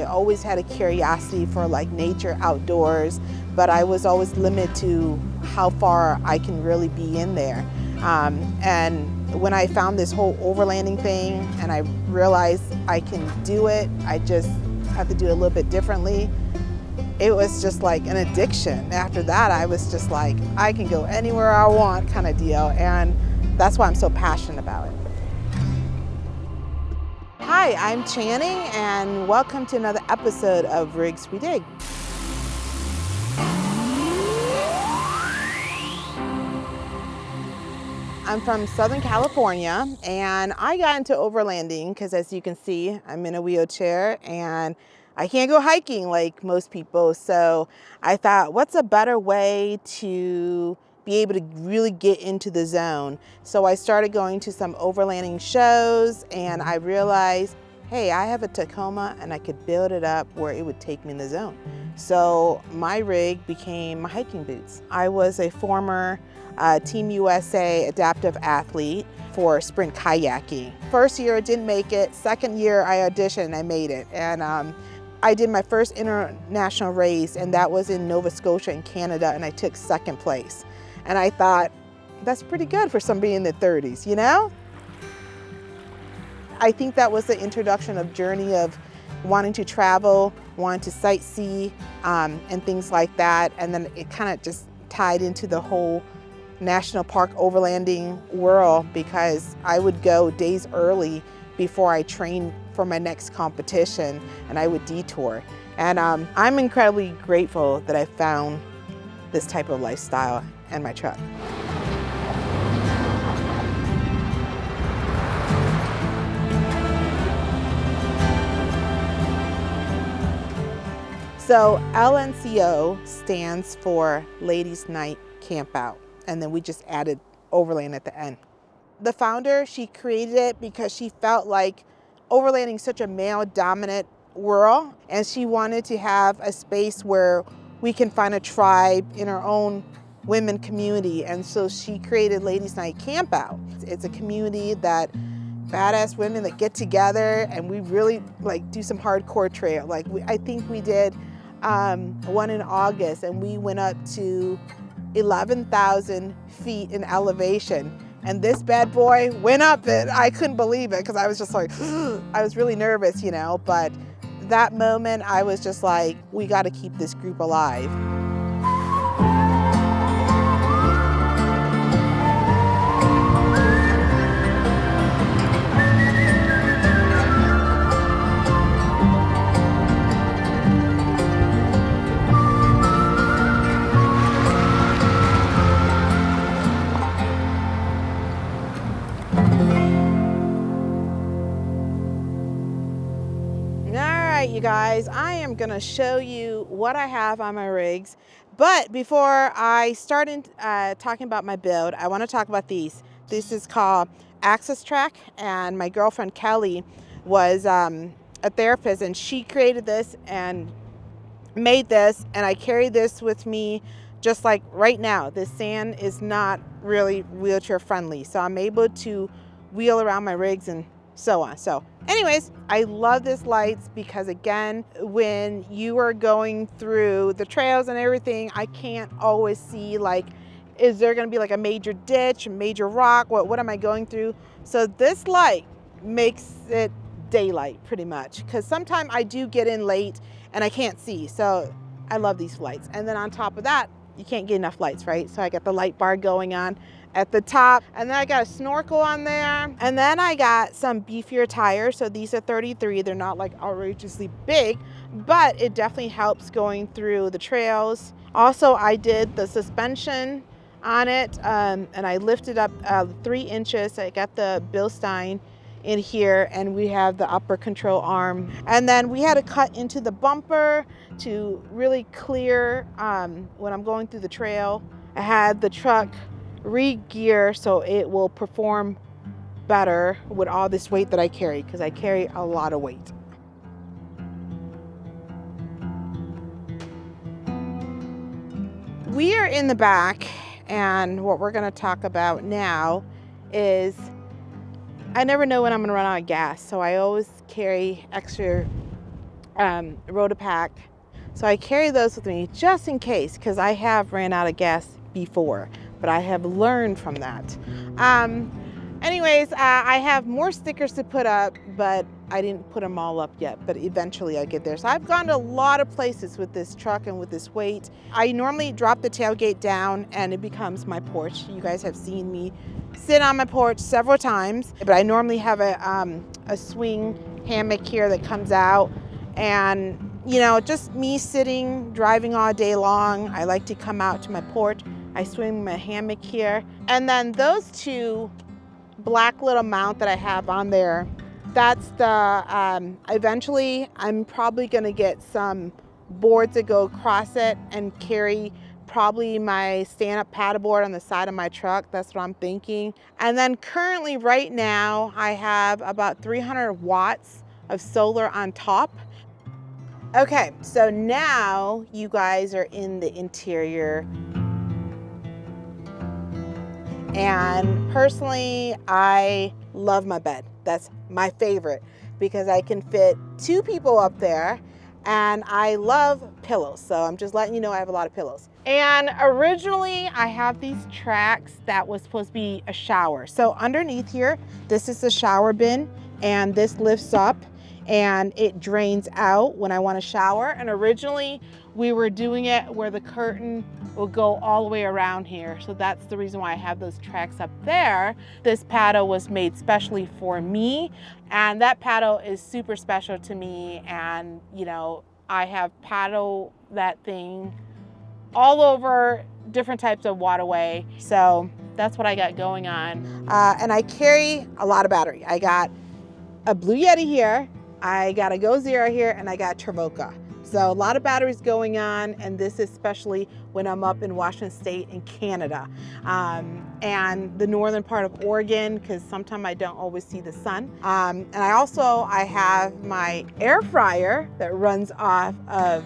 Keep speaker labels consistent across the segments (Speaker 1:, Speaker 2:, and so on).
Speaker 1: I always had a curiosity for like nature, outdoors, but I was always limited to how far I can really be in there. And when I found this whole overlanding thing and I realized I can do it, I just have to do it a little bit differently. It was just like an addiction. After that, I was just like, I can go anywhere I want kind of deal. And that's why I'm so passionate about it. Hi, I'm Channing, and welcome to another episode of Rigs We Dig. I'm from Southern California, and I got into overlanding because, as you can see, I'm in a wheelchair and I can't go hiking like most people. So I thought, what's a better way to be able to really get into the zone? So I started going to some overlanding shows, and I realized, hey, I have a Tacoma and I could build it up where it would take me in the zone. So my rig became my hiking boots. I was a former Team USA adaptive athlete for sprint kayaking. First year I didn't make it. Second year I auditioned and I made it. And I did my first international race, and that was in Nova Scotia in Canada, and I took second place. And I thought, that's pretty good for somebody in their 30s, you know? I think that was the introduction of journey of wanting to travel, wanting to sightsee, and things like that. And then it kind of just tied into the whole national park overlanding world, because I would go days early before I trained for my next competition, and I would detour. And I'm incredibly grateful that I found this type of lifestyle and my truck. So LNCO stands for Ladies Night Campout, and then we just added overland at the end. The founder, she created it because she felt like overlanding is such a male-dominant world, and she wanted to have a space where we can find a tribe in our own women community. And so she created Ladies Night Campout. It's a community that badass women that get together, and we really like do some hardcore trail. Like I think we did one in August, and we went up to 11,000 feet in elevation. And this bad boy went up it. I couldn't believe it, because I was just like, I was really nervous, you know, but that moment I was just like, we got to keep this group alive. You guys, I am gonna show you what I have on my rigs, but before I start talking about my build, I want to talk about these. This is called Access Track, and my girlfriend Kelly was a therapist, and she created this and made this, and I carry this with me just like right now. This sand is not really wheelchair friendly, so I'm able to wheel around my rigs and so on. So anyways, I love this lights because, again, when you are going through the trails and everything, I can't always see, like, is there going to be like a major ditch, a major rock? What am I going through? So this light makes it daylight pretty much, because sometimes I do get in late and I can't see. So I love these lights. And then on top of that, you can't get enough lights, right? So I got the light bar going on at the top, and then I got a snorkel on there, and then I got some beefier tires. So these are 33. They're not like outrageously big, but it definitely helps going through the trails. Also, I did the suspension on it, and I lifted up 3 inches. I got the Bilstein in here, and we have the upper control arm, and then we had to cut into the bumper to really clear when I'm going through the trail. I had the truck re-gear so it will perform better with all this weight that I carry, because I carry a lot of weight. We are in the back, and what we're going to talk about now is I never know when I'm going to run out of gas, so I always carry extra Rotapack. So I carry those with me just in case, because I have ran out of gas before, but I have learned from that. Anyways, I have more stickers to put up, but I didn't put them all up yet, but eventually I'll get there. So I've gone to a lot of places with this truck and with this weight. I normally drop the tailgate down and it becomes my porch. You guys have seen me sit on my porch several times, but I normally have a swing hammock here that comes out, and you know, just me sitting, driving all day long. I like to come out to my porch. I swing my hammock here. And then those two black little mount that I have on there, that's the, eventually I'm probably gonna get some boards that go across it and carry probably my stand-up paddleboard on the side of my truck. That's what I'm thinking. And then currently right now, I have about 300 watts of solar on top. Okay, so now you guys are in the interior. And personally, I love my bed. That's my favorite because I can fit 2 people up there, and I love pillows. So I'm just letting you know I have a lot of pillows. And originally I have these tracks that was supposed to be a shower. So underneath here, this is the shower bin, and this lifts up and it drains out when I want to shower. And originally we were doing it where the curtain will go all the way around here. So that's the reason why I have those tracks up there. This paddle was made specially for me, and that paddle is super special to me. And you know, I have paddle that thing all over different types of waterway. So that's what I got going on. And I carry a lot of battery. I got a Blue Yeti here, I got a Go Zero here, and I got Travoca. So a lot of batteries going on, and this is especially when I'm up in Washington State and Canada, and the northern part of Oregon, because sometimes I don't always see the sun. And I have my air fryer that runs off of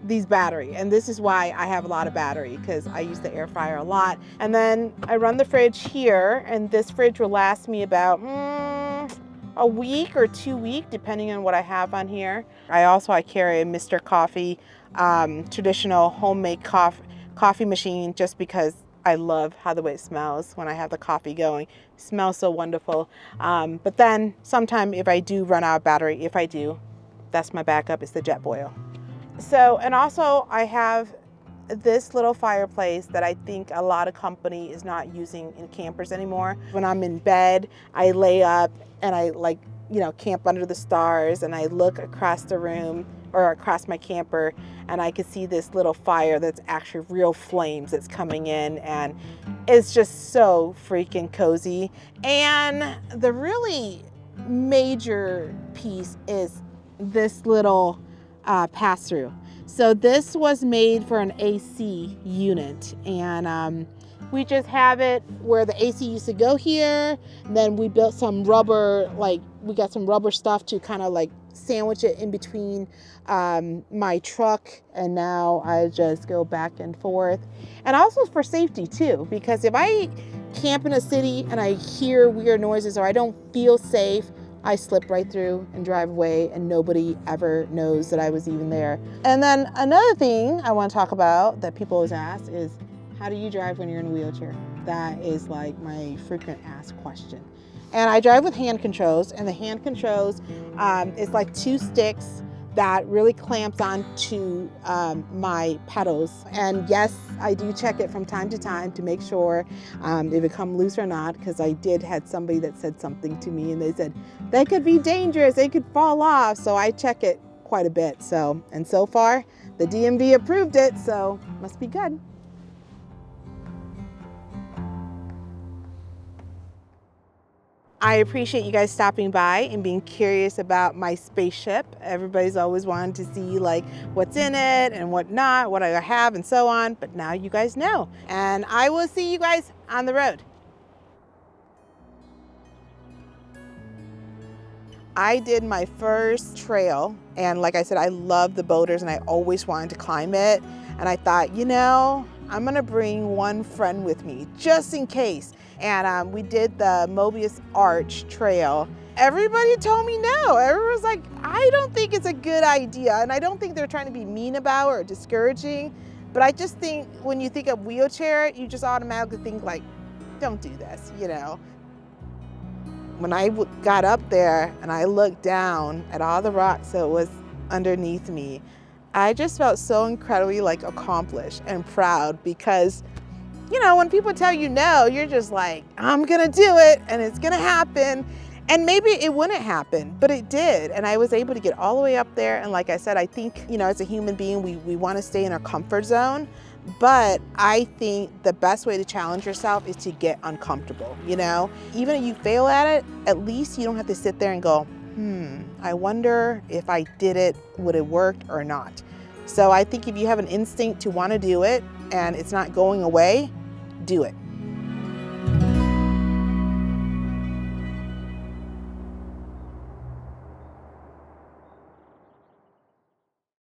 Speaker 1: these battery, and this is why I have a lot of battery, because I use the air fryer a lot. And then I run the fridge here, and this fridge will last me about a week or 2 weeks, depending on what I have on here. I carry a Mr. Coffee, traditional homemade coffee machine, just because I love how the way it smells when I have the coffee going. It smells so wonderful. But then sometime if I do run out of battery, if I do, that's my backup, is the jet boil. So, and also I have this little fireplace that I think a lot of company is not using in campers anymore. When I'm in bed, I lay up and I camp under the stars, and I look across the room or across my camper, and I can see this little fire that's actually real flames that's coming in, and it's just so freaking cozy. And the really major piece is this little pass-through. So this was made for an AC unit, and we just have it where the AC used to go here. And then we built some rubber, we got some rubber stuff to kind of sandwich it in between my truck, and now I just go back and forth. And also for safety too, because if I camp in a city and I hear weird noises or I don't feel safe, I slip right through and drive away, and nobody ever knows that I was even there. And then another thing I want to talk about that people always ask is, how do you drive when you're in a wheelchair? That is my frequent asked question. And I drive with hand controls, and the hand controls is 2 sticks that really clamps onto my pedals. And yes, I do check it from time to time to make sure if it come loose or not, because I had somebody that said something to me, and they said, they could be dangerous, they could fall off. So I check it quite a bit. So far, the DMV approved it, so must be good. I appreciate you guys stopping by and being curious about my spaceship. Everybody's always wanted to see what's in it and what not, what I have and so on, but now you guys know. And I will see you guys on the road. I did my first trail, and like I said, I love the boulders and I always wanted to climb it. And I thought, I'm gonna bring one friend with me just in case. And we did the Mobius Arch Trail. everybody told me no. Everyone was like, I don't think it's a good idea. And I don't think they're trying to be mean about or discouraging. But I just think when you think of wheelchair, you just automatically think like, don't do this, you know. When I got up there and I looked down at all the rocks that was underneath me, I just felt so incredibly like accomplished and proud because, you know, when people tell you no, you're just like, I'm gonna do it and it's gonna happen. And maybe it wouldn't happen, but it did. And I was able to get all the way up there. And like I said, I think, you know, as a human being, we wanna stay in our comfort zone. But I think the best way to challenge yourself is to get uncomfortable, you know? Even if you fail at it, at least you don't have to sit there and go, I wonder if I did it, would it work or not? So I think if you have an instinct to wanna do it and it's not going away, do it.